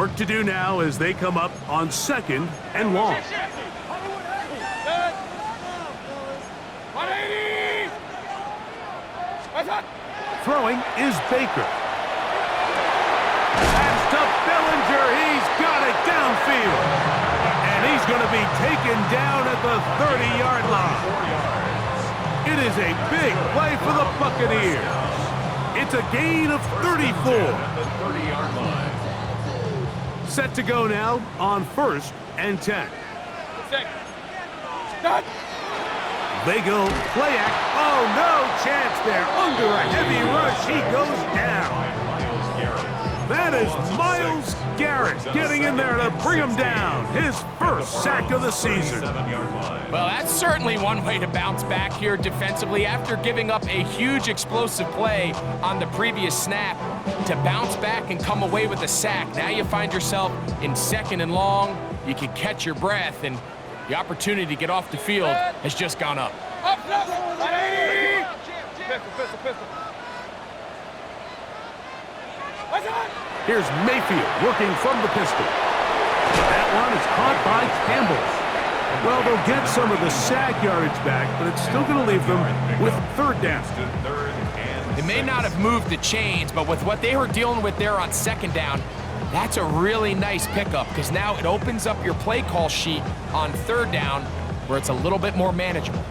Work to do now as they come up on 2nd and long. Throwing is Baker. That's to Bellinger. He's got it downfield. And he's going to be taken down at the 30-yard line. It is a big play for the Buccaneers. It's a gain of 34. Set to go now on 1st and 10. They go play act. Oh, no chance there. Under a heavy rush, he goes down. That is Myles Garrett getting in there to bring him down. His first sack of the season. Well, that's certainly one way to bounce back here defensively after giving up a huge explosive play on the previous snap. To bounce back and come away with a sack. Now you find yourself in 2nd and long. You can catch your breath, and the opportunity to get off the field has just gone up. Here's Mayfield working from the pistol. That one is caught by Campbell. Well, they'll get some of the sack yardage back, but it's still going to leave them with 3rd down. They may not have moved the chains, but with what they were dealing with there on 2nd down, that's a really nice pickup because now it opens up your play call sheet on 3rd down where it's a little bit more manageable.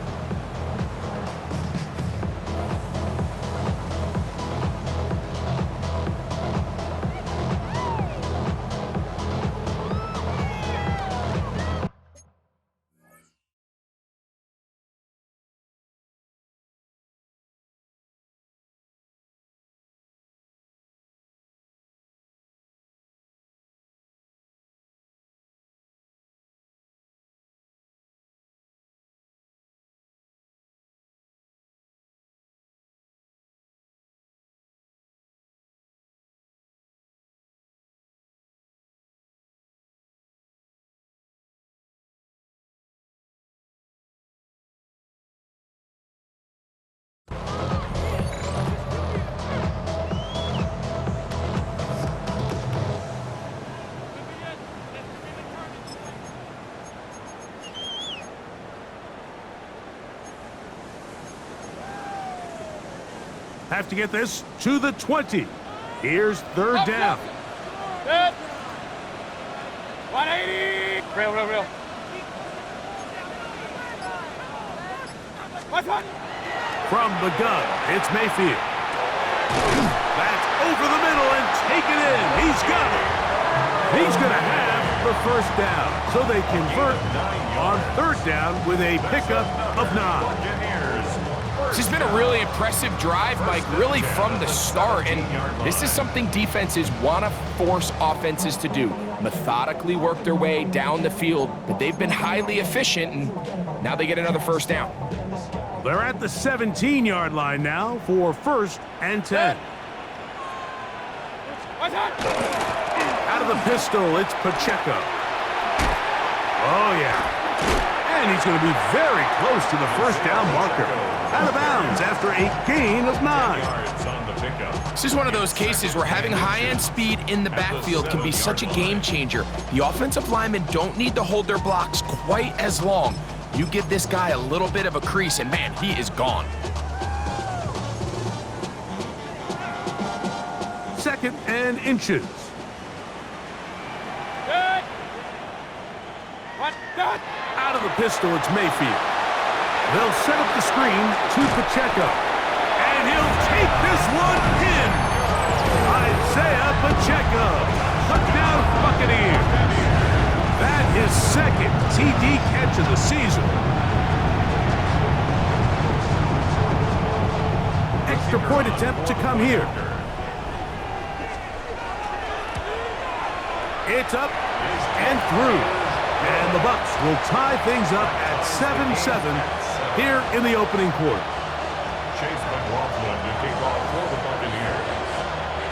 Have to get this to the 20. Here's 3rd down. 180. Real. From the gun, it's Mayfield. That's over the middle and taken in. He's got it. He's going to have the 1st down. So they convert on 3rd down with a pickup of 9. This has been a really impressive drive, Mike, really from the start. And this is something defenses want to force offenses to do. Methodically work their way down the field, but they've been highly efficient, and now they get another 1st down. They're at the 17-yard line now for 1st and 10. Out of the pistol, it's Pacheco. Oh, yeah. And he's going to be very close to the 1st down marker. Out of bounds after a gain of 9. This is one of those cases where having high-end speed in the backfield can be such a game changer. The offensive linemen don't need to hold their blocks quite as long. You give this guy a little bit of a crease, and man, he is gone. 2nd and inches. Out of the pistol, it's Mayfield. They'll set up the screen to Pacheco. And he'll take this one in. Isaiah Pacheco. Touchdown Buccaneers. That is 2nd TD catch of the season. Extra point attempt to come here. It's up and through. And the Bucs will tie things up at 7-7 here in the opening quarter.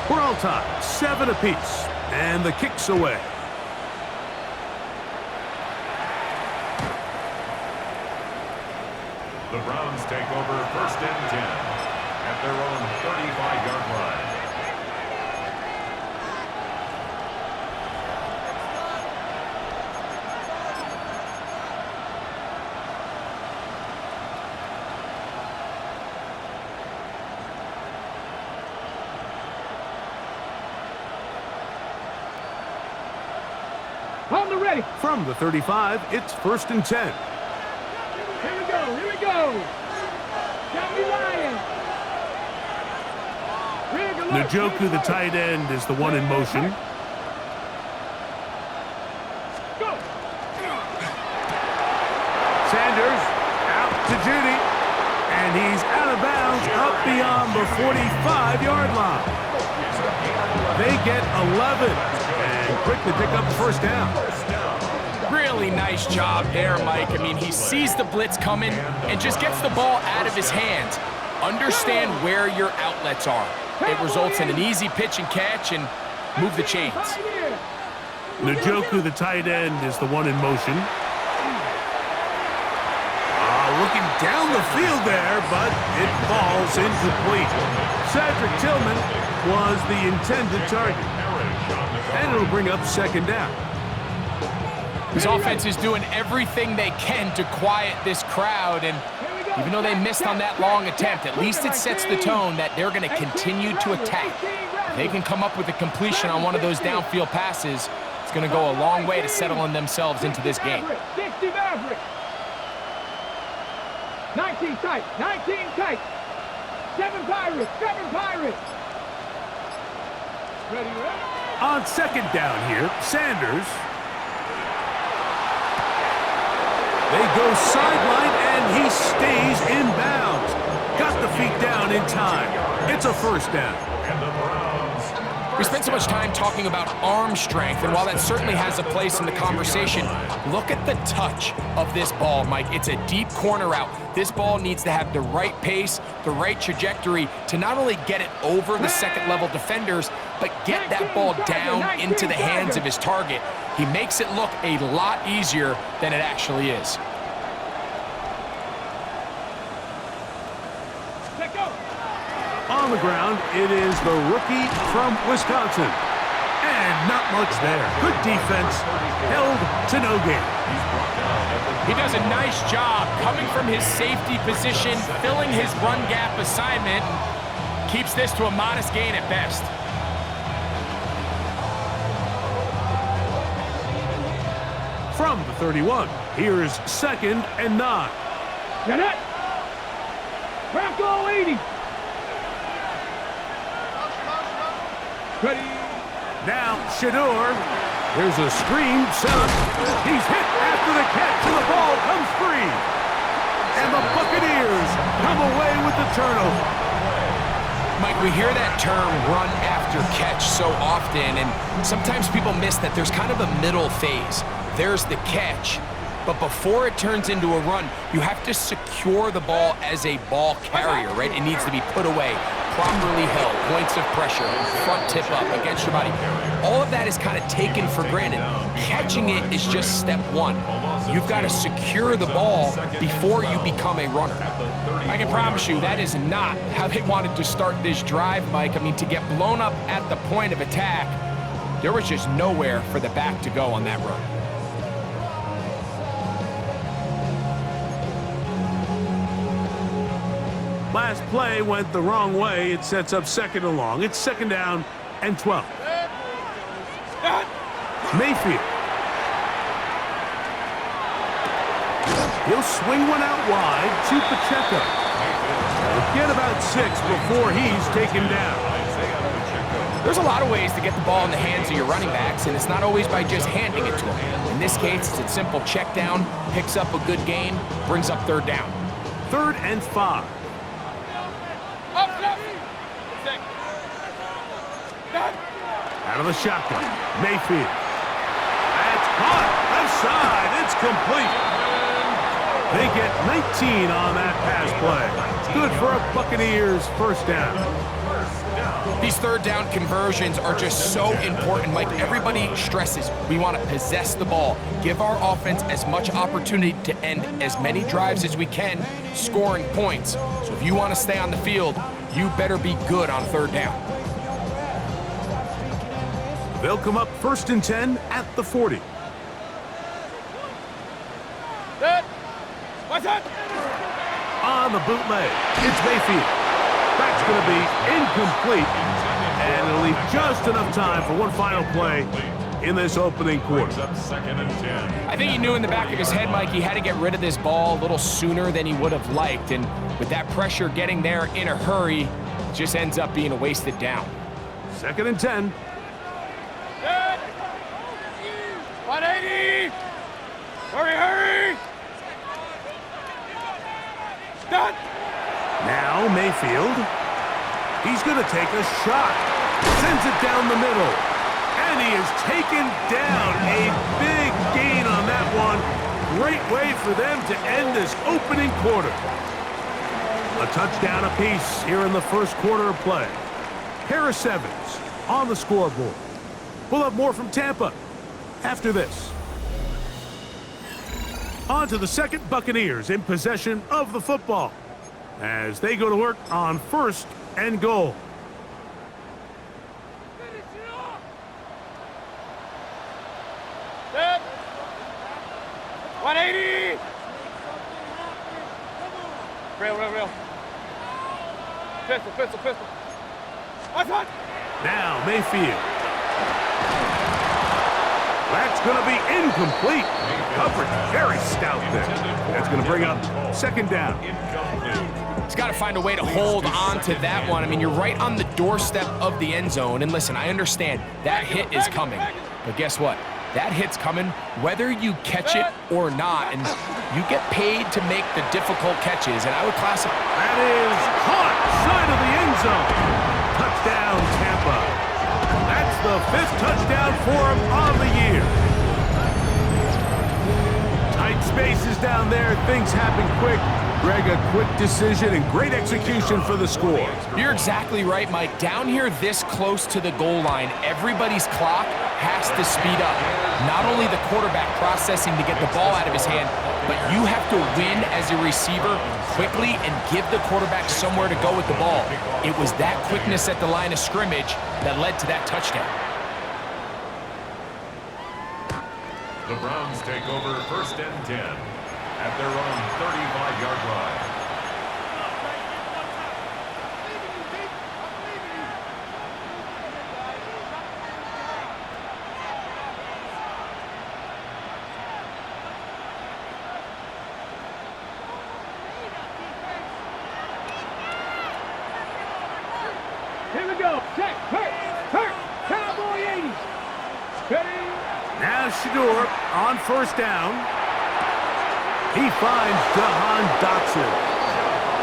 We're all tied, 7 apiece, and the kick's away. The Browns take over 1st and 10 at their own 35-yard line. On the ready. From the 35, it's 1st and 10. Here we go. Here we go. Got me lying. Njoku, the tight end, is the one in motion. Go. Sanders out to Judy. And he's out of bounds up beyond the 45-yard line. They get 11 and quickly pick up the 1st down. Really nice job there, Mike. I mean, he sees the blitz coming and just gets the ball out of his hands. Understand where your outlets are. It results in an easy pitch and catch and move the chains. Njoku, the tight end, is the one in motion. Looking down the field there, but it falls incomplete. Cedric Tillman was the intended target. And it'll bring up 2nd down. His offense is doing everything they can to quiet this crowd, and even though they missed on that long attempt, at least it sets the tone that they're going to continue to attack. If they can come up with a completion on one of those downfield passes, it's going to go a long way to settling themselves into this game. 60 Maverick. 19 tight, 19 tight. 7 Pirates, 7 Pirates. Ready, ready. On 2nd down here, Sanders. They go sideline, and he stays in bounds. Got the feet down in time. It's a 1st down. We spent so much time talking about arm strength, and while that certainly has a place in the conversation, look at the touch of this ball, Mike. It's a deep corner route. This ball needs to have the right pace, the right trajectory to not only get it over the 2nd-level defenders, but get that ball down into the hands of his target. He makes it look a lot easier than it actually is. On the ground, it is the rookie from Wisconsin. And not much there. Good defense. Held to no gain. He does a nice job coming from his safety position, filling his run gap assignment, and keeps this to a modest gain at best. From the 31, here's 2nd and 9. Get it. Crackle 80. Ready. Now, Shador. There's a screen set up. He's hit after the catch, and the ball comes free. And the Buccaneers come away with the turnover. Mike, we hear that term run after catch so often, and sometimes people miss that there's kind of a middle phase. There's the catch, but before it turns into a run, you have to secure the ball as a ball carrier, right? It needs to be put away, properly held, points of pressure, front tip up against your body. All of that is kind of taken for granted. Catching it is just step one. You've got to secure the ball before you become a runner. I can promise you that is not how they wanted to start this drive, Mike. I mean, to get blown up at the point of attack, there was just nowhere for the back to go on that run. Last play went the wrong way. It sets up 2nd and long. It's 2nd down and 12. Mayfield. He'll swing one out wide to Pacheco. He'll get about 6 before he's taken down. There's a lot of ways to get the ball in the hands of your running backs, and it's not always by just handing it to them. In this case, it's a simple check down, picks up a good gain, brings up 3rd down. 3rd and 5. Out of the shotgun, Mayfield. That's caught. Left side. It's complete. They get 19 on that pass play. Good for a Buccaneers 1st down. These 3rd down conversions are just so important, Mike. Everybody stresses we want to possess the ball, give our offense as much opportunity to end as many drives as we can, scoring points. So if you want to stay on the field, you better be good on 3rd down. They'll come up 1st and 10 at the 40. What's that? On the bootleg, it's Mayfield. That's going to be incomplete. And it'll leave just enough time for one final play in this opening quarter. Brings up 2nd and 10. I think he knew in the back of his head, Mike, he had to get rid of this ball a little sooner than he would have liked. And with that pressure getting there in a hurry, it just ends up being a wasted down. 2nd and 10. 180! Hurry! Done! Now Mayfield. He's going to take a shot. Sends it down the middle. And he is taken down. A big gain on that one. Great way for them to end this opening quarter. A touchdown apiece here in the first quarter of play. Pair of 7s on the scoreboard. We'll have more from Tampa after this. On to the second Buccaneers in possession of the football as they go to work on 1st and goal. Set! 180! Real. Pistol. What's on? Now Mayfield. That's going to be incomplete. Coverage very stout there. That's going to bring up 2nd down. He's got to find a way to hold on to that one. I mean, you're right on the doorstep of the end zone. And listen, I understand that hit is coming. But guess what? That hit's coming whether you catch it or not. And you get paid to make the difficult catches. And I would classify. That is caught side of the end zone. Touchdown, Tampa. That's the 5th touchdown for him on the year. Tight spaces down there. Things happen quick. Greg, a quick decision and great execution for the score. You're exactly right, Mike. Down here this close to the goal line, everybody's clock has to speed up. Not only the quarterback processing to get the ball out of his hand, but you have to win as a receiver quickly and give the quarterback somewhere to go with the ball. It was that quickness at the line of scrimmage that led to that touchdown. The Browns take over 1st and 10 at their own 35-yard line. Here we go. Check. Hurt. Cowboy 80s. Ready? Now Shador on 1st down. He finds Jahan Dotson.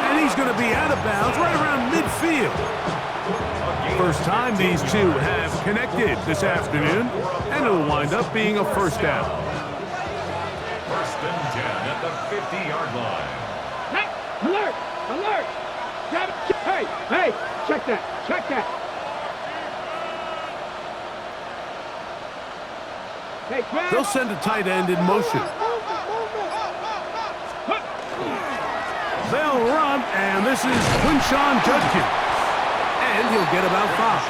And he's going to be out of bounds right around midfield. First time these two have connected this afternoon, and it'll wind up being a 1st down. 1st and 10 at the 50-yard line. Hey, alert. Grab it. Hey, check that. Hey, grab. They'll send a tight end in motion. They'll run, and this is Quinshawn Judkins. And he'll get about 5.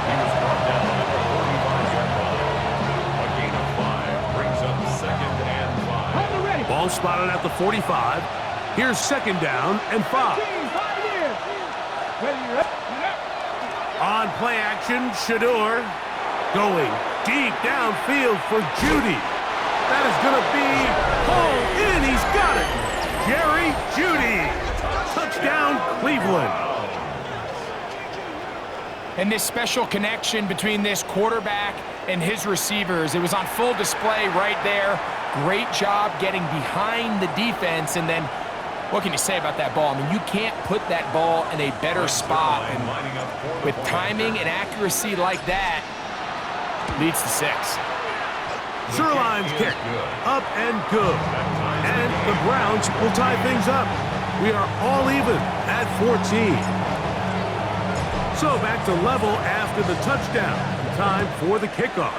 He was brought down at the 45-yard line. A gain of 5 brings up 2nd and 5. Hold it ready. Ball spotted at the 45. Here's 2nd down and 5. Ready. On play action, Shador going deep downfield for Judy. That is going to be pulled in. He's got it. Jerry Judy. Touchdown, Cleveland. And this special connection between this quarterback and his receivers, it was on full display right there. Great job getting behind the defense. And then what can you say about that ball? I mean, you can't put that ball in a better spot. And with timing and accuracy like that, leads to 6. Zerline's kick, up and good. And the Browns will tie things up. We are all even at 14. So back to level after the touchdown. Time for the kickoff.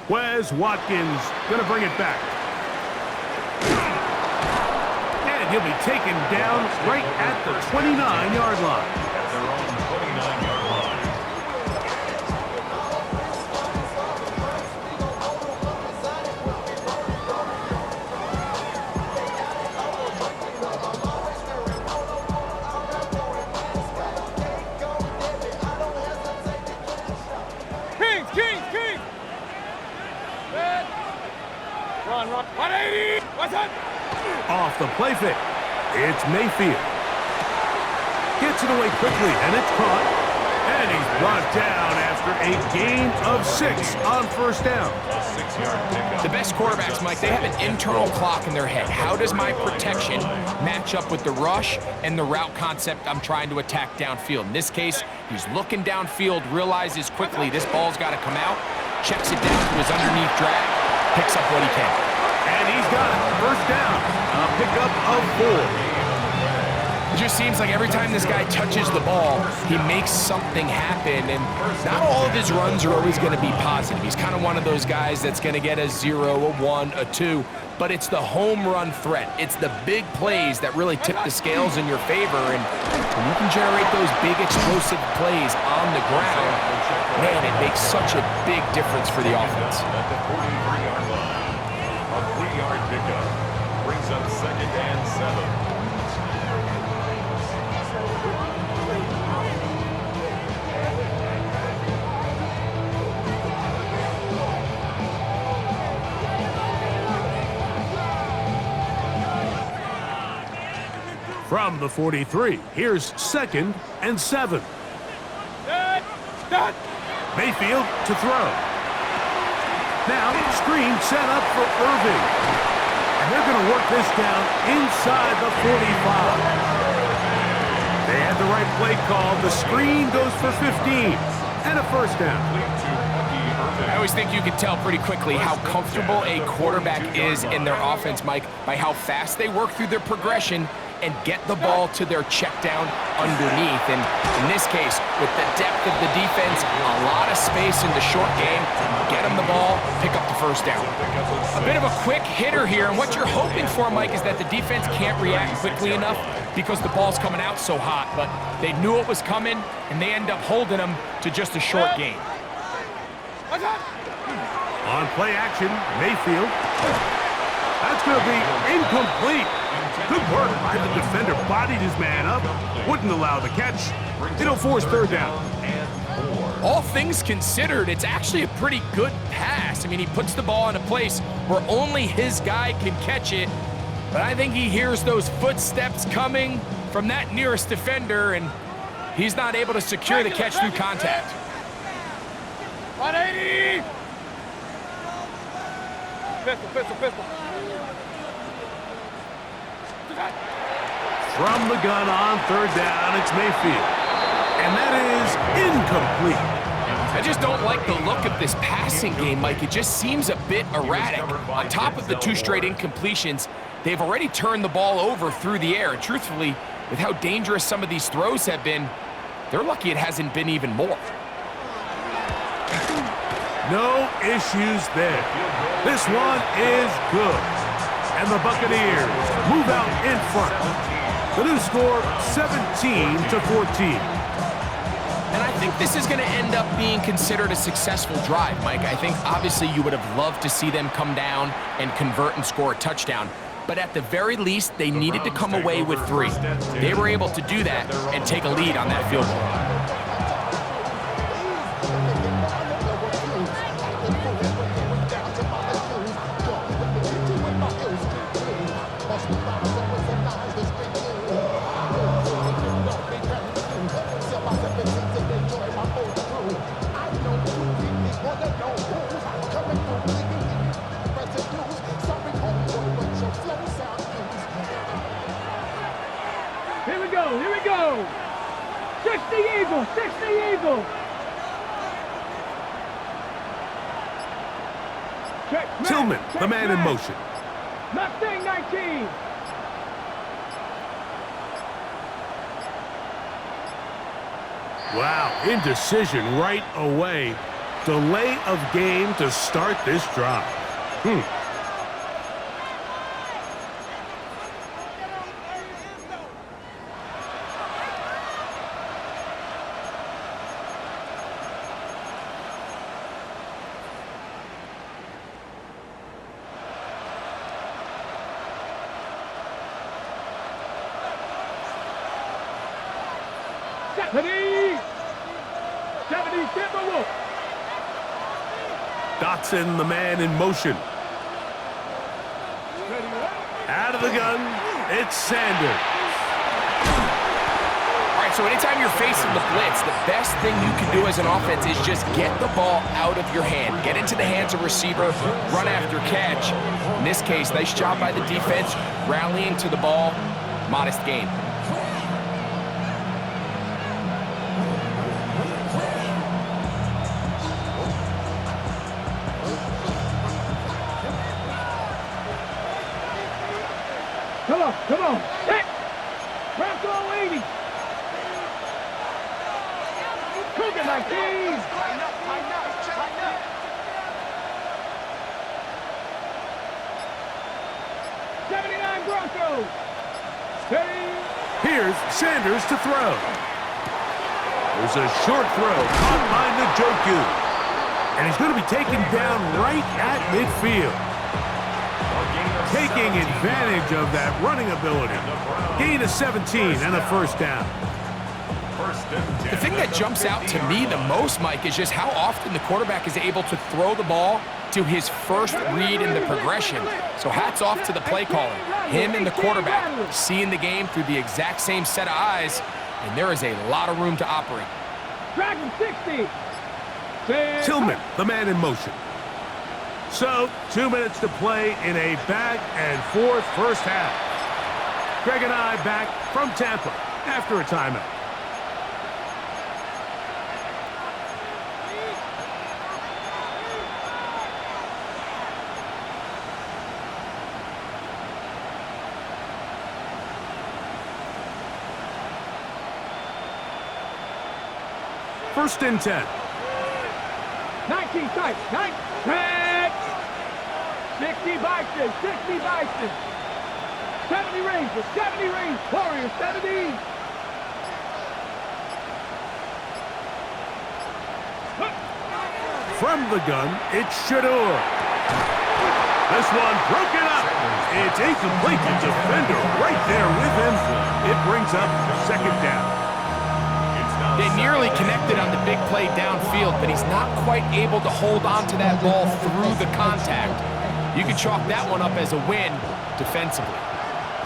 Wes Watkins going to bring it back. And he'll be taken down right at the 29-yard line. At their own 29-yard line. Run. 180. What's up? Off the play fake. It's Mayfield. Gets it away quickly, and it's caught. And he's brought down after a gain of 6 on first down. The best quarterbacks, Mike, they have an internal clock in their head. How does my protection match up with the rush and the route concept I'm trying to attack downfield? In this case, he's looking downfield, realizes quickly this ball's got to come out, checks it down to his underneath drag, picks up what he can. And he's got it. First down. A pickup of 4. It just seems like every time this guy touches the ball, he makes something happen, and not all of his runs are always going to be positive. He's kind of one of those guys that's going to get a 0, a 1, a 2, but it's the home run threat. It's the big plays that really tip the scales in your favor, and when you can generate those big explosive plays on the ground, man, it makes such a big difference for the offense. At the 43-yard line, a 3-yard pickup brings up 2nd and 7. From the 43, here's 2nd and 7. Mayfield to throw. Now, screen set up for Irving. And they're going to work this down inside the 45. They had the right play call. The screen goes for 15 and a first down. I always think you can tell pretty quickly how comfortable a quarterback is in their offense, Mike, by how fast they work through their progression and get the ball to their check down underneath. And in this case, with the depth of the defense, a lot of space in the short game, get them the ball, pick up the first down. A bit of a quick hitter here, and what you're hoping for, Mike, is that the defense can't react quickly enough because the ball's coming out so hot, but they knew it was coming, and they end up holding them to just a short gain. On play action, Mayfield. That's going to be incomplete. Good work by the defender. Bodied his man up. Wouldn't allow the catch. It'll force third down. All things considered, it's actually a pretty good pass. I mean, he puts the ball in a place where only his guy can catch it. But I think he hears those footsteps coming from that nearest defender, and he's not able to secure the catch through contact. 180! Pistol. From the gun on third down, it's Mayfield. And that is incomplete. I just don't like the look of this passing game, Mike. It just seems a bit erratic. On top of the 2 straight incompletions, they've already turned the ball over through the air. And truthfully, with how dangerous some of these throws have been, they're lucky it hasn't been even more. No issues there. This one is good. And the Buccaneers move out in front. The new score, 17-14. And I think this is going to end up being considered a successful drive, Mike. I think obviously you would have loved to see them come down and convert and score a touchdown. But at the very least, they needed to come away with 3. They were able to do that and take a lead on that field goal. Here we go. 60 Eagles. Check, Tillman, the man in motion. Mustang 19. Wow, indecision right away. Delay of game to start this drive. Dotson, the man in motion. Out of the gun, it's Sanders. All right, so anytime you're facing the blitz, the best thing you can do as an offense is just get the ball out of your hand. Get into the hands of receiver, run after catch. In this case, nice job by the defense, rallying to the ball, modest gain. Come on. Set. Bronco 80. Cougar 19. 79 Broncos. Steady. Here's Sanders to throw. There's a short throw caught by Njoku. And he's going to be taken down right at midfield. Taking advantage of that running ability. Gain of 17 and a first down. The thing that jumps out to me the most, Mike, is just how often the quarterback is able to throw the ball to his first read in the progression. So hats off to the play caller. Him and the quarterback seeing the game through the exact same set of eyes, and there is a lot of room to operate. Dragon 60. Tillman, the man in motion. So, 2 minutes to play in a back-and-forth first half. Greg and I back from Tampa after a timeout. First and 10. 19 tight. 9. 60 Bison. 60 Bison. 70 Rangers. 70 Rangers. Warriors 70. From the gun, it's Shador. This one broken up. It's incomplete. The defender right there with him. It brings up second down. They nearly connected on the big play downfield, but he's not quite able to hold on to that ball through the contact. You can chalk that one up as a win defensively.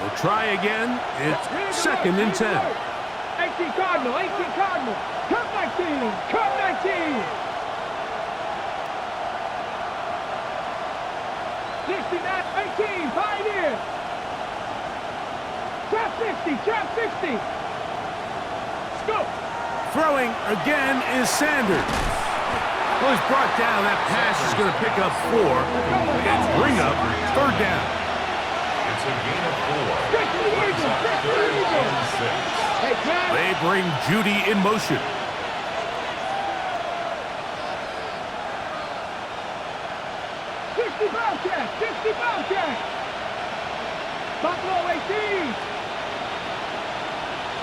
We'll try again. It's second and 10. 18 Cardinal. 18 Cardinal. Cut 19. Cut 19. 69. 18. Pioneer. Trap 60. Trap 60. Scope. Throwing again is Sanders. Well, he's brought down. That pass is going to pick up 4 and bring up third down. It's a gain of 4. They bring Judy in motion. Bobcat. 60 Bobcat. Buffalo 18.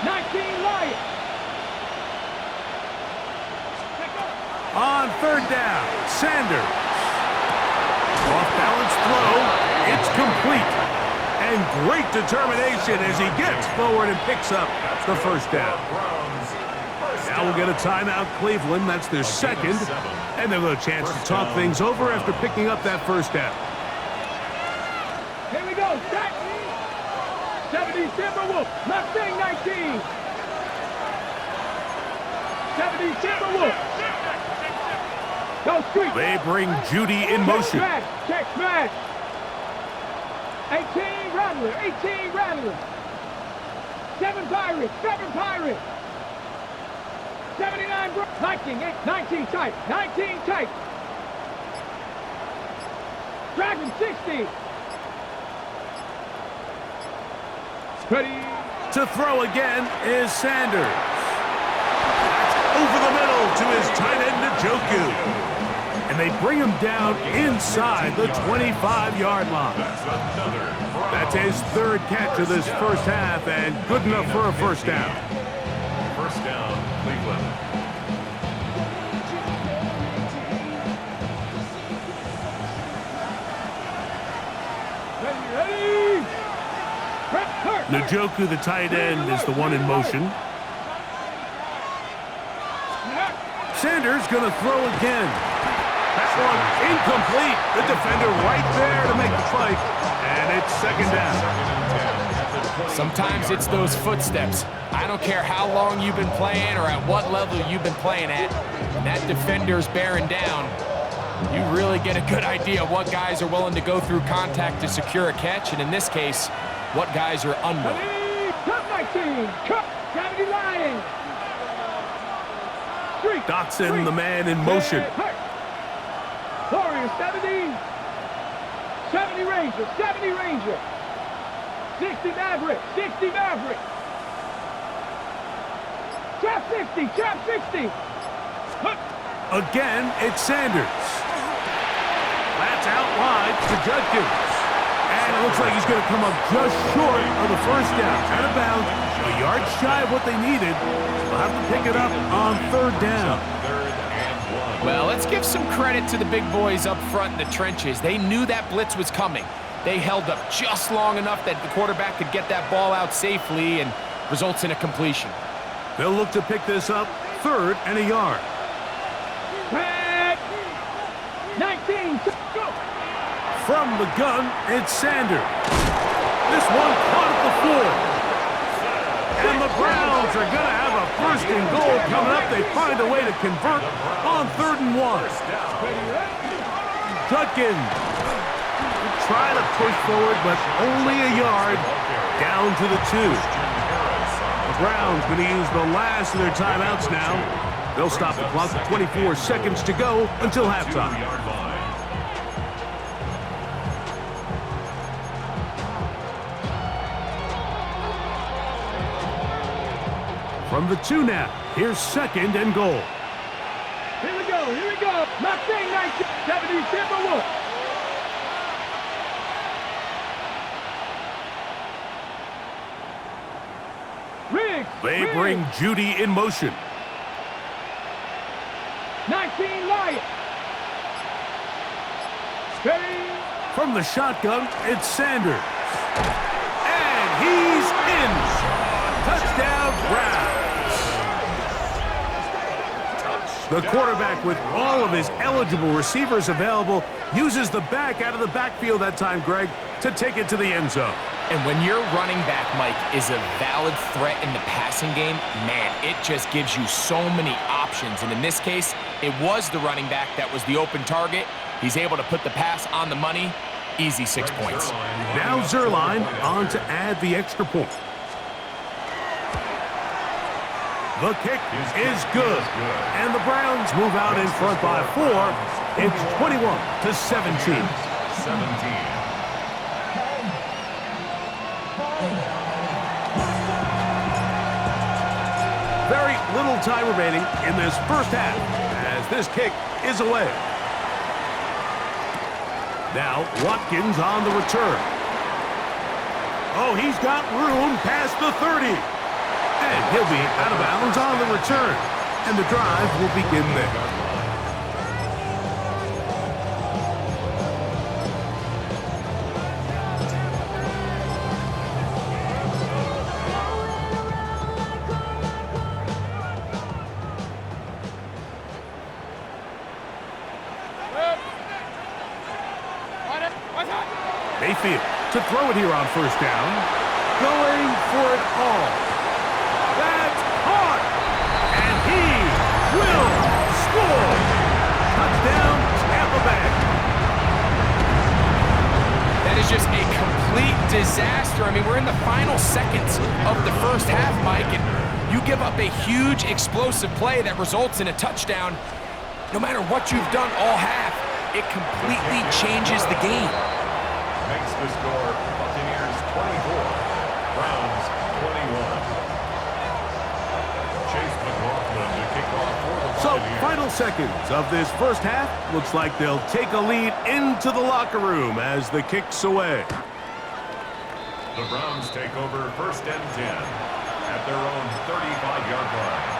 19 Lions. On third down, Sanders. Off-balance throw. It's complete. And great determination as he gets forward and picks up the first down. Now we'll get a timeout, Cleveland. That's their second. And they'll have a chance to talk things over after picking up that first down. Here we go. 70 Timberwolves. Mustang 19. 70 Timberwolves. Go street. They bring Judy in motion. Check smash. 18 Rattler. 18 Rattler. 7 Pirates. 7 Pirates. 79 Viking. 19 tight. 19 tight. Dragon 60. Ready. To throw again is Sanders. That's over the middle to his tight end, Njoku. And they bring him down inside the 25-yard line. That's his third catch of this first half and good enough for a first down. First down, Cleveland. Ready. Njoku, the tight end, is the one in motion. Sanders going to throw again. That one incomplete. The defender right there to make the fight. And it's second down. Sometimes it's those footsteps. I don't care how long you've been playing or at what level you've been playing at. When that defender's bearing down, you really get a good idea of what guys are willing to go through contact to secure a catch, and in this case, what guys are unwilling. Top 19, Cup, 70 Lions. Dotson, the man in motion. Warriors, 70. 70 Ranger, 70 Ranger. 60 Maverick, 60 Maverick. Trap 60, trap 60. Again, it's Sanders. That's out wide to Judkins. And it looks like he's going to come up just short of the first down. Out of bounds, a yard shy of what they needed. They'll have to pick it up on third down. Well, let's give some credit to the big boys up front in the trenches. They knew that blitz was coming. They held up just long enough that the quarterback could get that ball out safely and results in a completion. They'll look to pick this up third and a yard. 19, go! From the gun, it's Sanders. This one caught at the 4. And the Browns are going to have a first and goal coming up. They find a way to convert on third and 1. Judkins try to push forward, but only a yard down to the 2. The Browns going to use the last of their timeouts now. They'll stop the clock with 24 seconds to go until halftime. From the 2 now, here's second and goal. Here we go. Mustang 1970 Timberwolves. They bring Judy in motion. 19 Lions. Steady. From the shotgun, it's Sanders. And he's in. Touchdown, Browns. The quarterback, with all of his eligible receivers available, uses the back out of the backfield that time, Greg, to take it to the end zone. And when your running back, Mike, is a valid threat in the passing game, man, it just gives you so many options. And in this case, it was the running back that was the open target. He's able to put the pass on the money. Easy 6 points. Now Zerline on to add the extra point. The kick is good. And the Browns move out in front by 4. It's 21-17. Very little time remaining in this first half as this kick is away. Now Watkins on the return. Oh, he's got room past the 30. And he'll be out of bounds on the return. And the drive will begin there. Mayfield to throw it here on first down. Going for it all. That's caught. And he will score. Touchdown, Tampa Bay. That is just a complete disaster. I mean, we're in the final seconds of the first half, Mike, and you give up a huge explosive play that results in a touchdown. No matter what you've done all half, it completely changes the game. Makes the score Buccaneers 24, Browns 21. Chase McLaughlin to kick off for the So, Buccaneers. final seconds of this first half. Looks like they'll take a lead into the locker room as the kick's away. The Browns take over first and 10 at their own 35-yard line.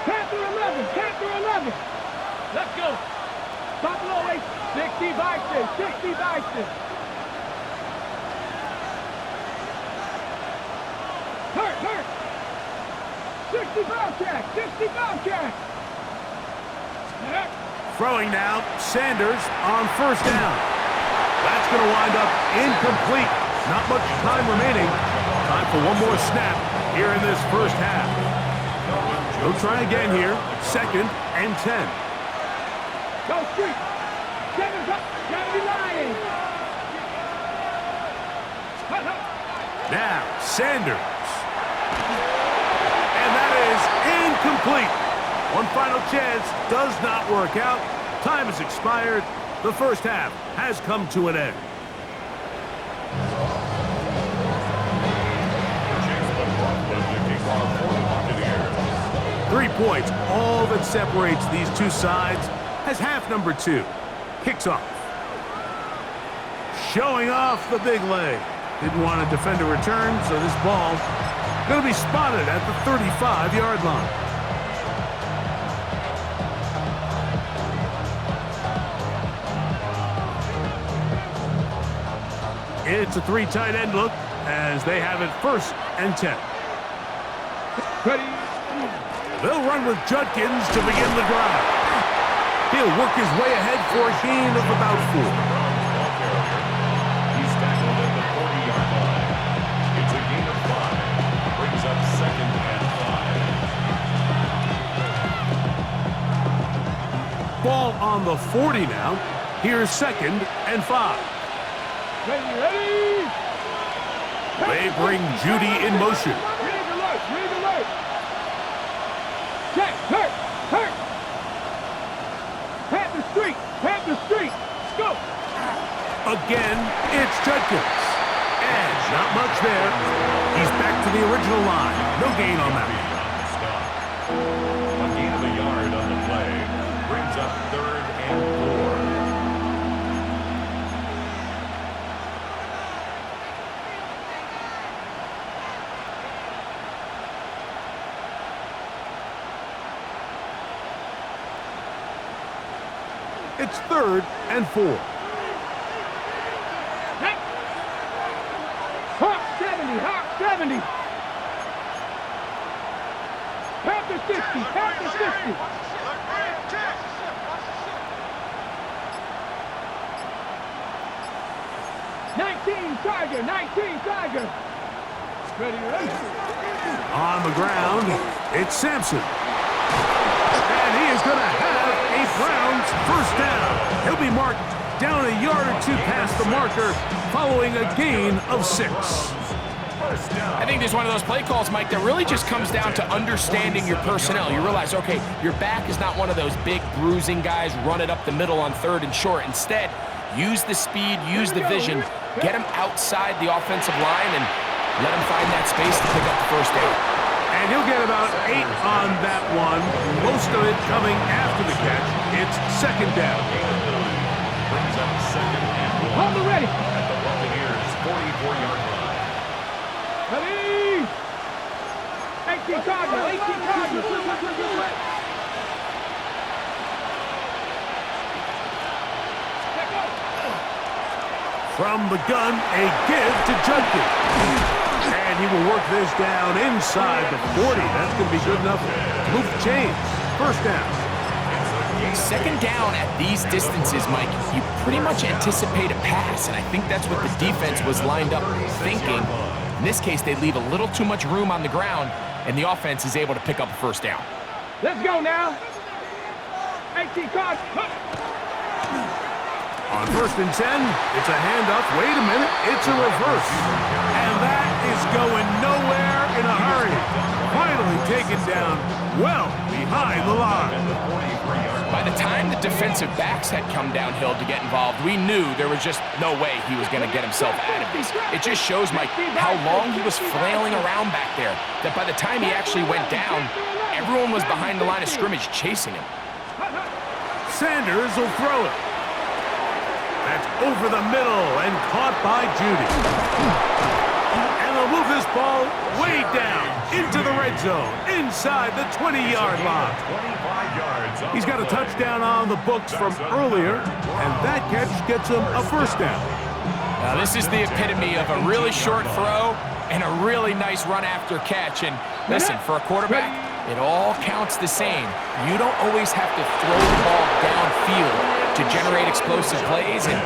Panther 11. Let's go. Buffalo 8, 60 Bison, 60 Bison. 60 Bobcat! 60 Bobcat! Throwing now, Sanders on first down. That's going to wind up incomplete. Not much time remaining. Time for one more snap here in this first half. They'll try again here. 2nd and 10. Go street! 7's up! Gotta be lying! Now, Sanders. And that is incomplete. One final chance does not work out. Time has expired. The first half has come to an end. Chase the Buffalo to kick off for the Buccaneers. 3 points, all that separates these two sides, as half number 2 kicks off. Showing off the big leg. Didn't want to defend a return, so this ball going to be spotted at the 35-yard line. It's a 3 tight end look as they have it 1st and 10. Ready? They'll run with Judkins to begin the drive. He'll work his way ahead for a gain of about 4. He's tackled at the 40-yard line. It's a gain of 5. Brings up 2nd and 5. Ball on the 40 now. Here's 2nd and 5. Ready? They bring Judy in motion. Read alert! Read alert! Check! Hurt! Hurt! Panther Street! Panther Street! Go! Again, it's Judkins. And not much there. He's back to the original line. No gain on that one. A gain of a yard on the play. Brings up 3rd and 4. It's 3rd and 4. Hawk 70! Hawk 70! Panther 60! Panther 60! Tiger! 19 Tiger! Ready? On the ground, it's Sampson. And he is going to have a Browns first down. He'll be marked down a yard or 2 past the marker following a gain of 6. I think there's one of those play calls, Mike, that really just comes down to understanding your personnel. You realize, okay, your back is not one of those big bruising guys, run it up the middle on 3rd and short. Instead, use the speed, use the vision, get him outside the offensive line and let him find that space to pick up the first down. And he'll get about 8 on that one, most of it coming after the catch. It's 2nd down. Brings up 2nd and 1. Hold the ready! At the Buccaneers' 44-yard line. Ready! 18 Tiger! 18 Tiger! From the gun, a give to Judkins. And he will work this down inside the 40. That's going to be good enough to move the chains. First down. 2nd down at these distances, Mike, you pretty much anticipate a pass, and I think that's what the defense was lined up thinking. In this case, they leave a little too much room on the ground, and the offense is able to pick up a first down. Let's go now! 18 Tiger! On 1st and 10, it's a handoff. Wait a minute, it's a reverse. And that is going nowhere in a hurry. Finally taken down well behind the line. By the time the defensive backs had come downhill to get involved, we knew there was just no way he was going to get himself out of this. It just shows, Mike, how long he was flailing around back there, that by the time he actually went down, everyone was behind the line of scrimmage chasing him. Sanders will throw it. That's over the middle and caught by Judy. And they'll move this ball way down into the red zone, inside the 20-yard line. 25 yards. He's got a touchdown on the books from earlier, and that catch gets him a first down. Now, this is the epitome of a really short throw And a really nice run after catch. And listen, for a quarterback, it all counts the same. You don't always have to throw the ball downfield to generate explosive plays, and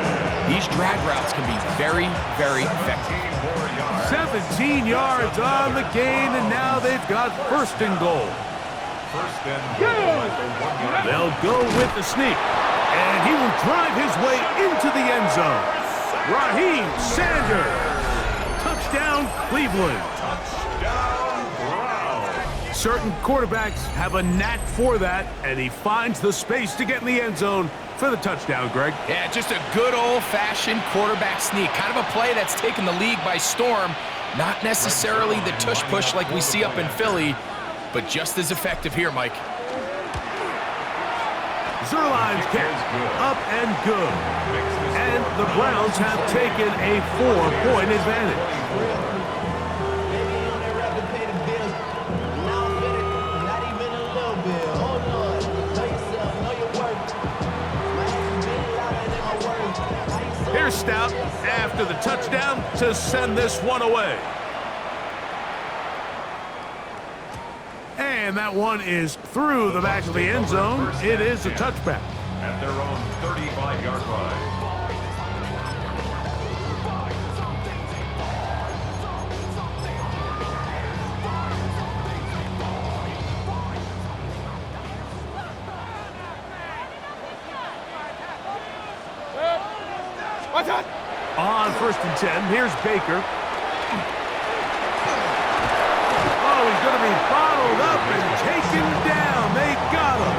these drag routes can be very, very effective. 17 yards on the gain, and now they've got first and goal. First and goal. They'll go with the sneak, and he will drive his way into the end zone. Raheem Sanders. Touchdown, Cleveland. Touchdown, Browns. Certain quarterbacks have a knack for that, and he finds the space to get in the end zone for the touchdown, Greg. Yeah, just a good old-fashioned quarterback sneak. Kind of a play that's taken the league by storm. Not necessarily the tush-push like we see up in Philly, but just as effective here, Mike. Zerline's kick, up and good. And the Browns have taken a 4-point advantage. Here's Stout after the touchdown to send this one away. And that one is through the back of the end zone. It is a touchback. At their own 35-yard line. On first and 10, here's Baker. Oh, he's going to be bottled up and taken down. They got him.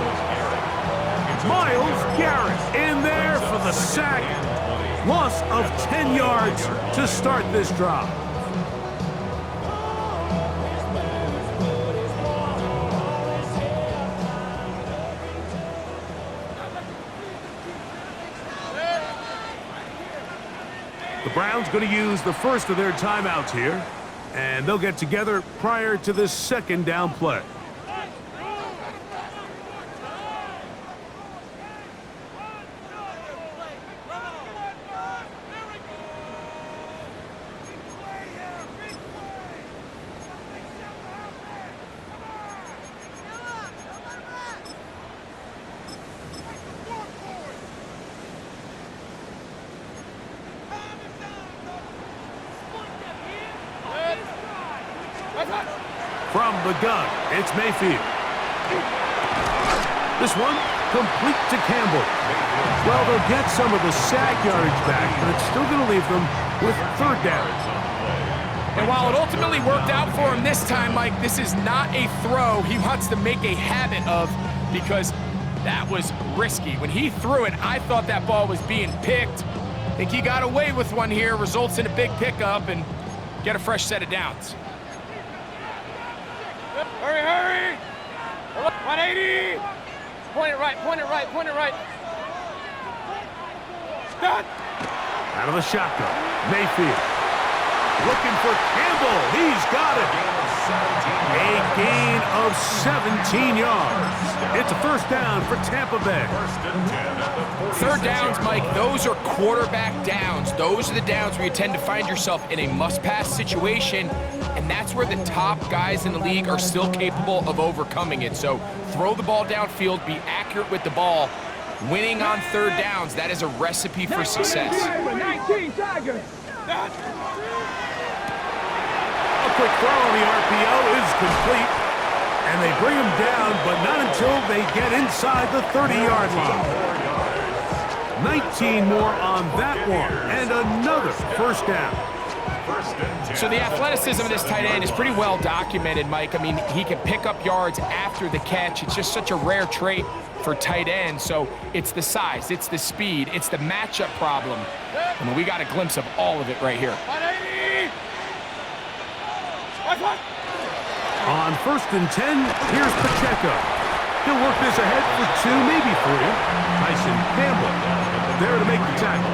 Myles Garrett in there for the sack. Loss of 10 yards to start this drive. The Browns going to use the first of their timeouts here, and they'll get together prior to this second down play. From the gun, it's Mayfield. This one, complete to Campbell. Well, they'll get some of the sack yardage back, but it's still going to leave them with third down. And while it ultimately worked out for him this time, Mike, this is not a throw he wants to make a habit of, because that was risky. When he threw it, I thought that ball was being picked. I think he got away with one here, results in a big pickup, and get a fresh set of downs. Hurry, hurry! 180! Point it right, point it right, point it right. Done! Out of the shotgun, Mayfield. Looking for Campbell. He's got it. A gain of 17 yards. It's a first down for Tampa Bay. Third downs, Mike, those are quarterback downs. Those are the downs where you tend to find yourself in a must-pass situation, and that's where the top guys in the league are still capable of overcoming it. So throw the ball downfield, be accurate with the ball. Winning on third downs, that is a recipe for success. 19 Tigers! A quick throw on the RPO is complete, and they bring him down, but not until they get inside the 30-yard line. 19 more on that one, and another first down. So the athleticism of this tight end is pretty well documented, Mike. I mean, he can pick up yards after the catch. It's just such a rare trait for tight ends. So it's the size, it's the speed, it's the matchup problem. I mean, we got a glimpse of all of it right here. 180! On first and 10, here's Pacheco. He'll work this ahead for 2, maybe 3. Tyson Campbell there to make the tackle.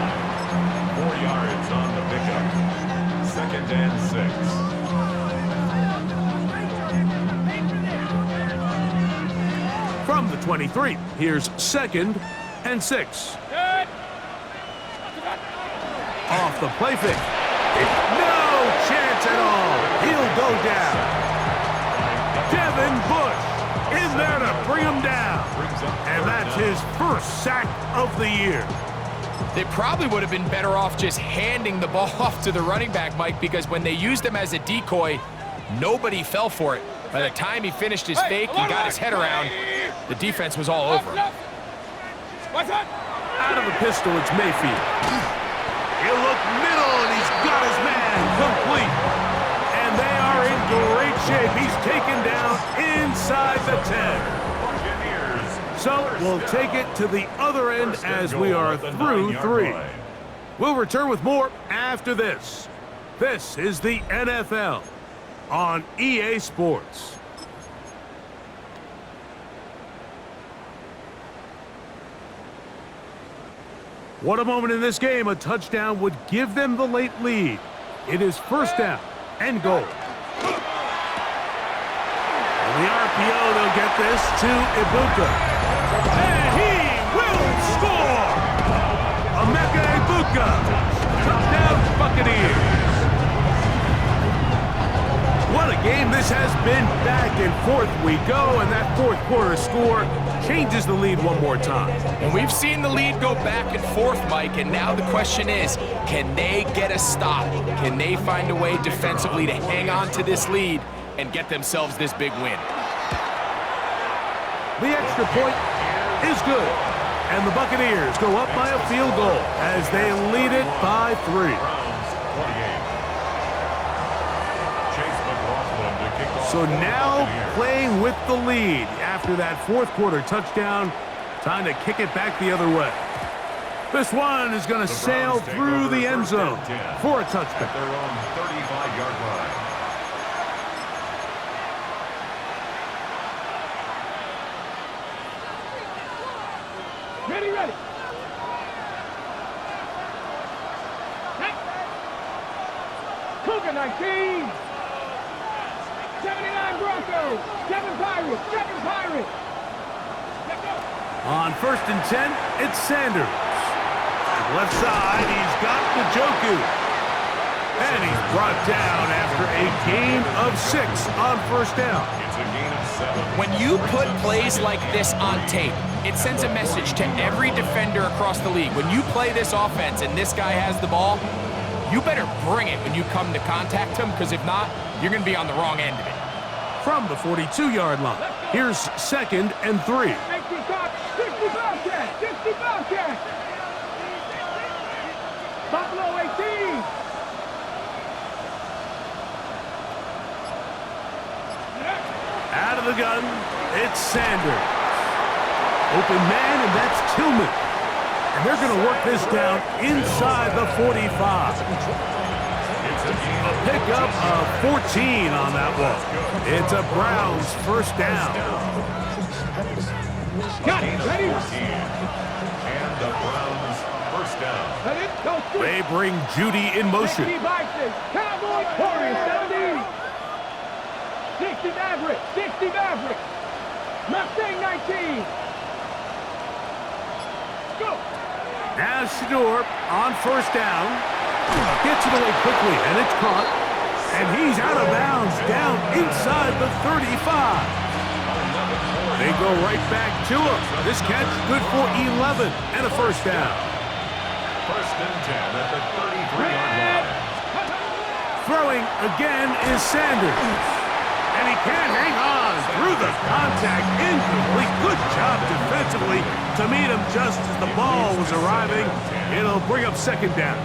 4 yards on the pickup. Second and 6. From the 23, here's second and 6. Off the play fake. No chance chance at all. He'll go down. Devin Bush in there to bring him down. And that's his first sack of the year. They probably would have been better off just handing the ball off to the running back, Mike, because when they used him as a decoy, nobody fell for it. By the time he finished his fake and got his head around, the defense was all over him. Out of the pistol, it's Mayfield. He'll look middle, and he's got his man complete. And they are in great shape. He's taken down inside the 10. So we'll take it to the other end as we are through 3. We'll return with more after this. This is the NFL on EA Sports. What a moment in this game. A touchdown would give them the late lead. It is first down and goal. On the RPO, they'll get this to Ibuka. And he will score! Emeka Ibuka. Touchdown, Buccaneers. What a game this has been. Back and forth we go, and that fourth quarter score changes the lead one more time. And we've seen the lead go back and forth, Mike, and now the question is, can they get a stop? Can they find a way defensively to hang on to this lead and get themselves this big win? The extra point is good, and the Buccaneers go up by a field goal as they lead it by 3. So now playing with the lead after that fourth quarter touchdown. Time to kick it back the other way. This one is going to sail through the end zone for a touchdown. At their own 35-yard line. Ready. Cougar 19. 79 Broncos. 7 Pirates. On first and 10, it's Sanders. To the left side, he's got Njoku. And he's brought down after a gain of 6 on first down. It's a gain of 7. When you put plays like this on tape, it sends a message to every defender across the league. When you play this offense and this guy has the ball, you better bring it when you come to contact him, because if not, you're going to be on the wrong end of it. From the 42-yard line, here's second and 3. 60 Bobcat. Buffalo 18. Out of the gun, it's Sanders. Open man, and that's Tillman. And they're going to work this down inside the 45. A pickup of 14 on that one. It's a Browns first down. Got it. Ready? And the Browns first down. They bring Judy in motion. Cowboy Warriors 70. 60 Maverick. Mustang 19. Go. Now Shador on first down. Gets it away quickly, and it's caught. And he's out of bounds down inside the 35. They go right back to him. This catch good for 11 and a first down. First and 10 at the 33-yard line. Throwing again is Sanders. And he can't hang on through the contact. Incomplete. Good job defensively to meet him just as the ball was arriving. It'll bring up second down.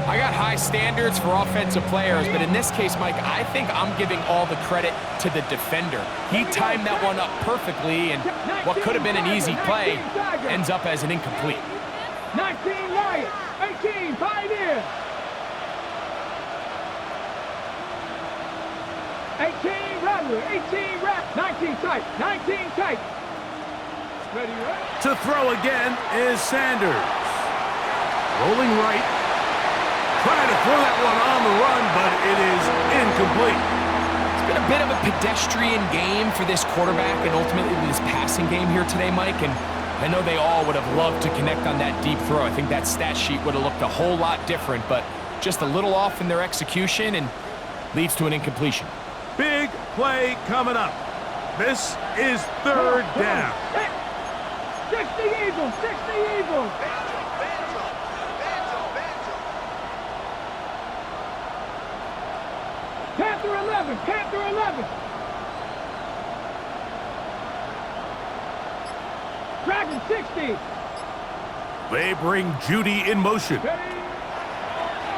I got high standards for offensive players, but in this case, Mike, I think I'm giving all the credit to the defender. He timed that one up perfectly, and what could have been an easy play ends up as an incomplete. 19 Lions, 18 Pioneers. 18 Rattler, 18 Rat, 19 tight. Ready. To throw again is Sanders. Rolling right. Trying to throw that one on the run, but it is incomplete. It's been a bit of a pedestrian game for this quarterback and ultimately this passing game here today, Mike, and I know they all would have loved to connect on that deep throw. I think that stat sheet would have looked a whole lot different, but just a little off in their execution and leads to an incompletion. Big play coming up. This is third down. 60 Eagles, 60 Eagles. Panther 11, Panther 11. Dragon 60. They bring Judy in motion.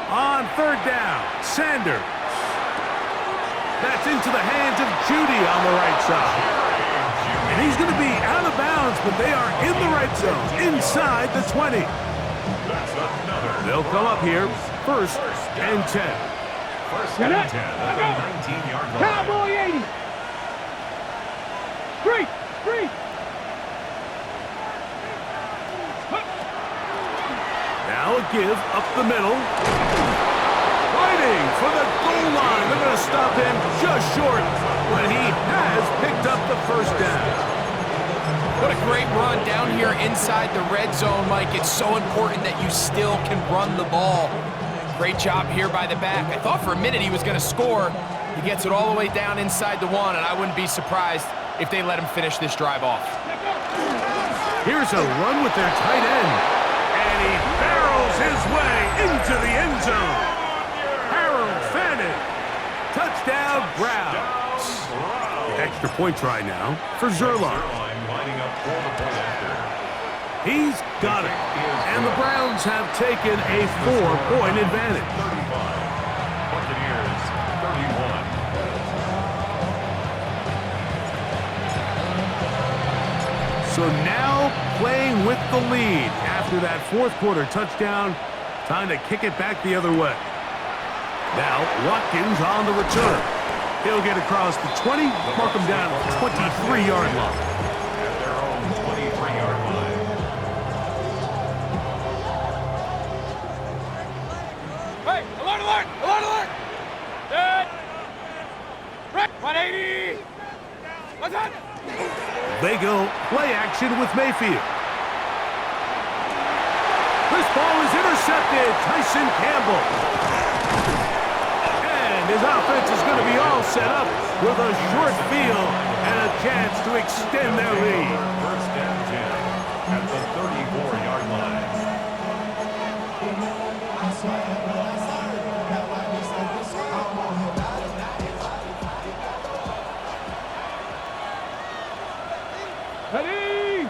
On third down, Sanders. That's into the hands of Judy on the right side. And he's going to be out of bounds, but they are in the right zone, inside the 20. They'll come up here, first and 10. First and 10 at the 19-yard line. Cowboy 80. Street, street. Now a give up the middle. Fighting for the goal line. They're going to stop him just short, but he has picked up the first down. What a great run down here inside the red zone, Mike. It's so important that you still can run the ball. Great job here by the back. I thought for a minute he was going to score. He gets it all the way down inside the one, and I wouldn't be surprised if they let him finish this drive off. Here's a run with their tight end, and he barrels his way into the end zone. Harold Fannin, touchdown Browns. Extra point try now for Zerline. Lining up for the point after. He's got it, and the Browns have taken a 4-point advantage. 35. Buccaneers 31. So now playing with the lead after that fourth quarter touchdown. Time to kick it back the other way. Now Watkins on the return. He'll get across the 20, mark him down at the 23-yard line. At their own 23-yard line. Hey, alert, alert, alert, alert. Dead. Right, 180. What's that? They go play action with Mayfield. This ball is intercepted. Tyson Campbell. And his offense is going to be all set up with a short field and a chance to extend their lead. First and 10 at the 34-yard line. Ready.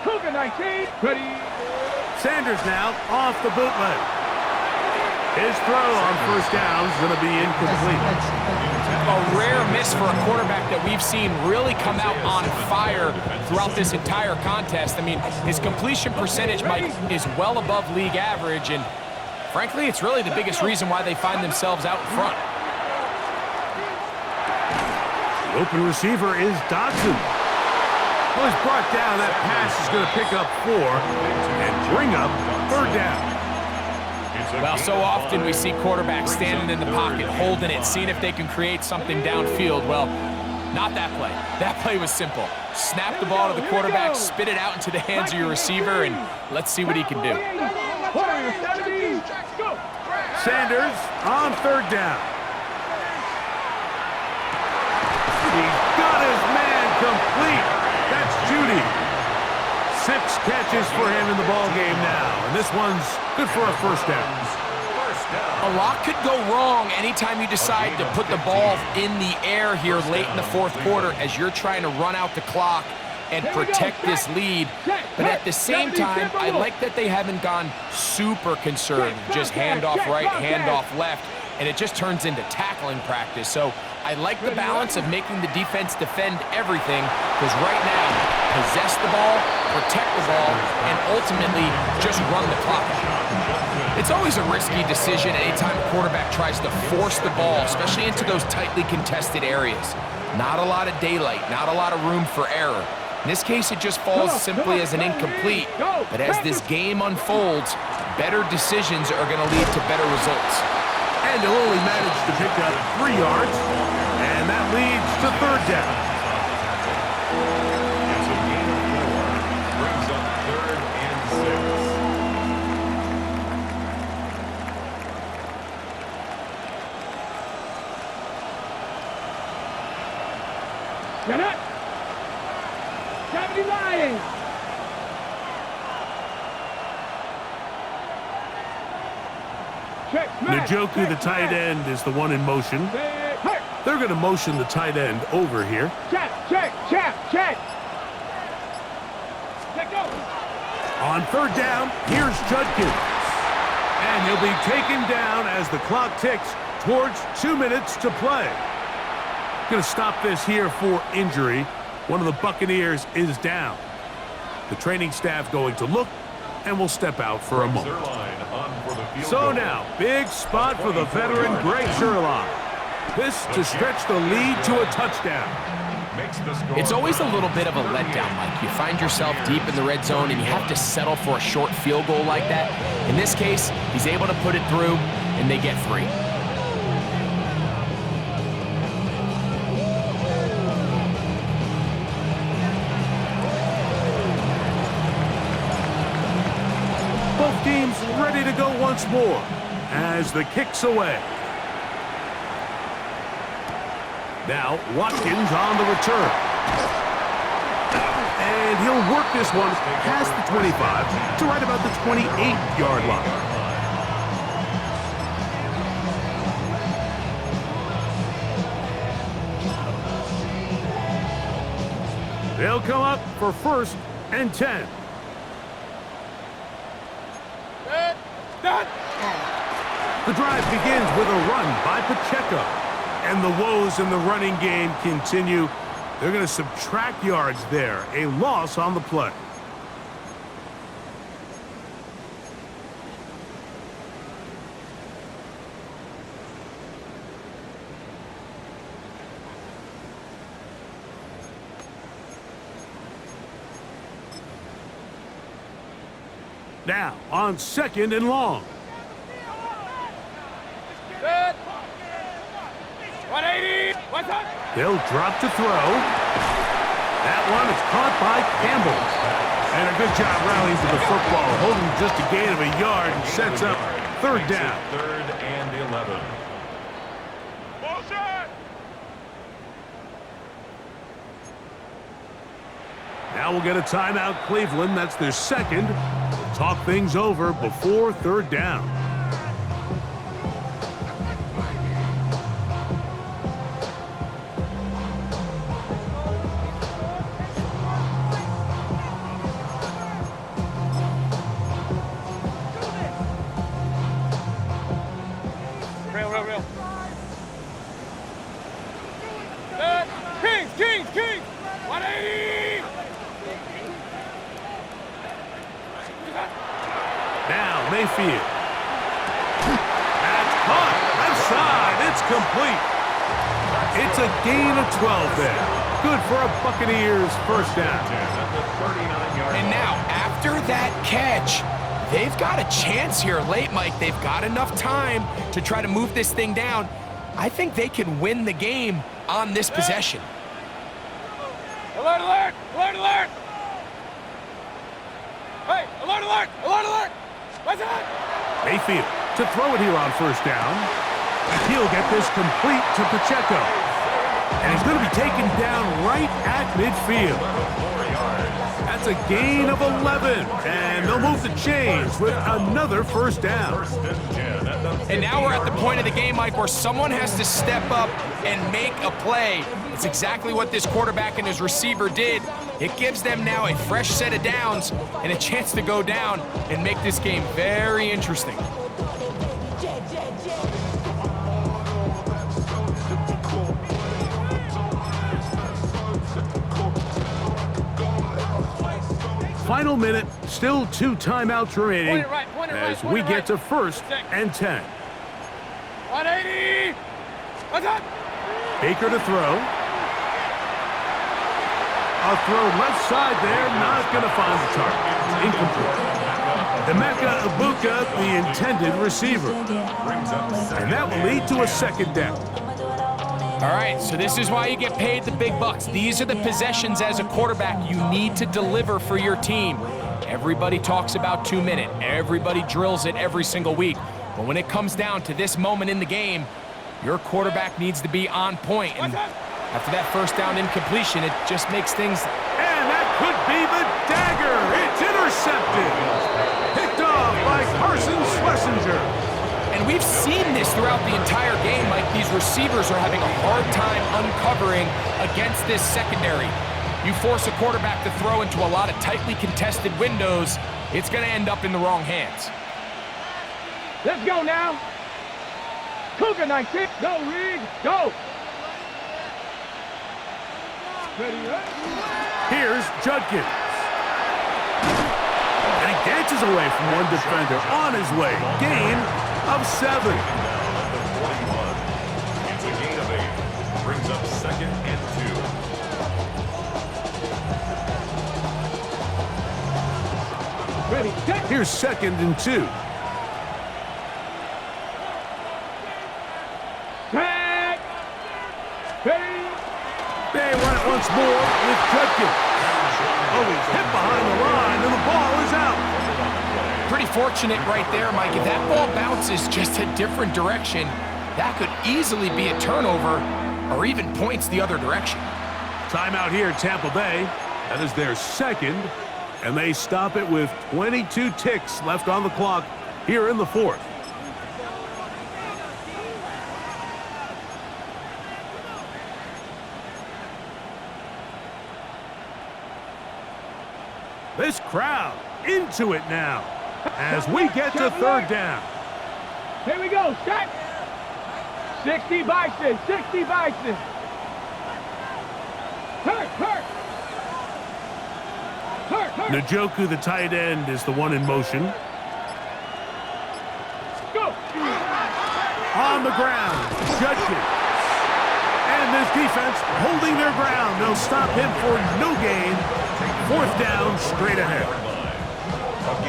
Cougar 19. Ready. Sanders now off the bootleg. His throw on first down is going to be incomplete. A rare miss for a quarterback that we've seen really come out on fire throughout this entire contest. I mean, his completion percentage, Mike, is well above league average, and frankly, it's really the biggest reason why they find themselves out in front. The open receiver is Dodson. Well, he's brought down. That pass is going to pick up 4 and bring up third down. Well, so often we see quarterbacks standing in the pocket, holding it, seeing if they can create something downfield. Well, not that play. That play was simple. Snap the ball to the quarterback, spit it out into the hands of your receiver, and let's see what he can do. Sanders on third down. He's got his man complete. That's Judy. 6 catches for him in the ball game now, and this one's good for a first down. A lot could go wrong anytime you decide to put the ball in the air here late in the fourth quarter as you're trying to run out the clock and protect this lead. But at the same time, I like that they haven't gone super conservative, just handoff right, handoff left, and it just turns into tackling practice. So I like the balance of making the defense defend everything, because right now, possess the ball, protect the ball, and ultimately just run the clock out. It's always a risky decision anytime a quarterback tries to force the ball, especially into those tightly contested areas. Not a lot of daylight, not a lot of room for error. In this case, it just falls simply as an incomplete. But as this game unfolds, better decisions are going to lead to better results. And he'll only manage to pick up 3 yards, and that leads to third down. It's a gain of 4. Brings up 3rd and 6. Get it. 70 Lions. Check. Njoku, the tight end, is the one in motion. They're going to motion the tight end over here. Check. Check, go. On third down, here's Judkins. And he'll be taken down as the clock ticks towards 2 minutes to play. Going to stop this here for injury. One of the Buccaneers is down. The training staff going to look, and will step out for a moment. So now, big spot for the veteran Greg Zuerlein. This to stretch the lead to a touchdown. It's always a little bit of a letdown, Mike. You find yourself deep in the red zone, and you have to settle for a short field goal like that. In this case, he's able to put it through, and they get 3. Both teams ready to go once more as the kick's away. Now, Watkins on the return. And he'll work this one past the 25 to right about the 28-yard line. They'll come up for 1st and 10. The drive begins with a run by Pacheco. And the woes in the running game continue. They're going to subtract yards there. A loss on the play. Now on 2nd and long. 180. What's up? They'll drop to throw. That one is caught by Campbell. And a good job rallying for the football, holding just a gain of a yard and sets up 3rd down. 3rd and 11. Now we'll get a timeout, Cleveland. That's their 2nd. Talk things over before 3rd down. Real. Kings. 180. Now Mayfield. That's caught. Left side. It's complete. It's a gain of 12 there. Good for a Buccaneers 1st down. And now, after that catch, they've got a chance here late, Mike. They've got enough time to try to move this thing down. I think they can win the game on this possession. Alert! Hey, alert! What's that? Mayfield to throw it here on 1st down. He'll get this complete to Pacheco. And he's going to be taken down right at midfield. That's a gain of 11. And they'll move the chains with another 1st down. And now we're at the point of the game, Mike, where someone has to step up and make a play. It's exactly what this quarterback and his receiver did. It gives them now a fresh set of downs and a chance to go down and make this game very interesting. Final minute, still 2 timeouts remaining as we get to 1st and 10. 180. What's up? Baker to throw. A throw left side there, not going to find the target. Incomplete. Emeka Ibuka, the intended receiver. And that will lead to a 2nd down. All right, so this is why you get paid the big bucks. These are the possessions as a quarterback you need to deliver for your team. Everybody talks about 2-minute. Everybody drills it every single week. But when it comes down to this moment in the game, your quarterback needs to be on point. And After that first down incompletion, it just makes things... And that could be the dagger. It's intercepted. Picked off by Carson Schlesinger. And we've seen this throughout the entire game, Mike. These receivers are having a hard time uncovering against this secondary. You force a quarterback to throw into a lot of tightly contested windows, it's going to end up in the wrong hands. Let's go now. Cougar 19. Go, Reed. Go. Ready, right? Here's Judkins. And he dances away from one defender on his way. Gain of 7. It's a gain of 8. Brings up 2nd and 2. Ready, set. Here's 2nd and 2. Tag. Ready. They run it once more with Judkins. Oh, he's hit behind the line, and the ball is out. Pretty fortunate right there, Mike. If that ball bounces just a different direction, that could easily be a turnover or even points the other direction. Timeout here, Tampa Bay. That is their 2nd, and they stop it with 22 ticks left on the clock here in the 4th. This crowd into it now as we get to 3rd down. Here we go. Set. 60 Bison. 60 Bison. Hurt. Njoku, the tight end, is the one in motion. Go. On the ground, Judkins. And this defense holding their ground. They'll stop him for no gain. 4th down, straight ahead.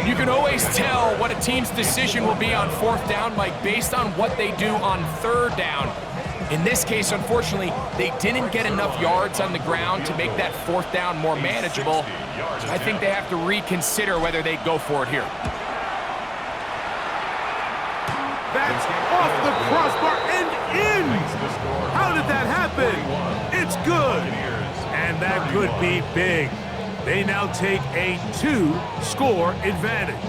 You can always tell what a team's decision will be on 4th down, Mike, based on what they do on 3rd down. In this case, unfortunately, they didn't get enough yards on the ground to make that 4th down more manageable. I think they have to reconsider whether they go for it here. That's off the crossbar and in. How did that happen? It's good. And that could be big. They now take a 2-score advantage.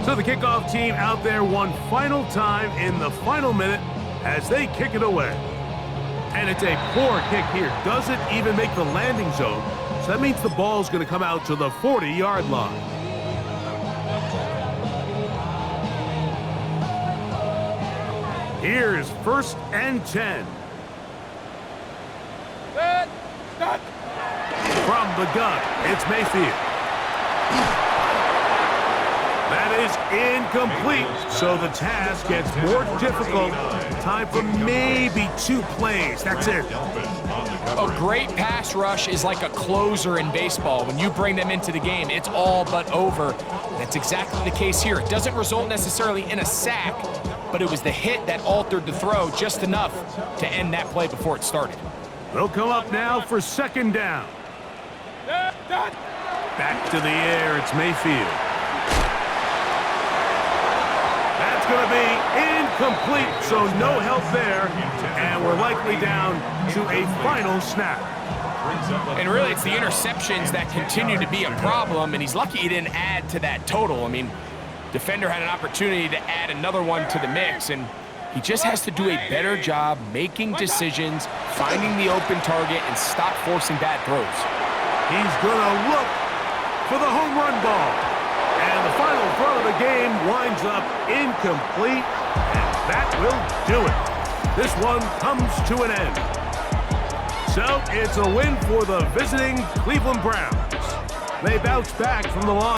So the kickoff team out there one final time in the final minute as they kick it away. And it's a poor kick here. Doesn't even make the landing zone. So that means the ball's going to come out to the 40-yard line. Here's 1st and 10. From the gun, it's Mayfield. That is incomplete, so the task gets more difficult. Time for maybe 2 plays. That's it. A great pass rush is like a closer in baseball. When you bring them into the game, it's all but over. That's exactly the case here. It doesn't result necessarily in a sack, but it was the hit that altered the throw just enough to end that play before it started. They'll come up now for 2nd down. Back to the air, it's Mayfield. That's going to be incomplete, so no help there, and we're likely down to a final snap. And really, it's the interceptions that continue to be a problem, and he's lucky he didn't add to that total. I mean, defender had an opportunity to add another one to the mix, and he just has to do a better job making decisions, finding the open target, and stop forcing bad throws. He's going to look for the home run ball. And the final throw of the game winds up incomplete, and that will do it. This one comes to an end. So it's a win for the visiting Cleveland Browns. They bounce back from the loss.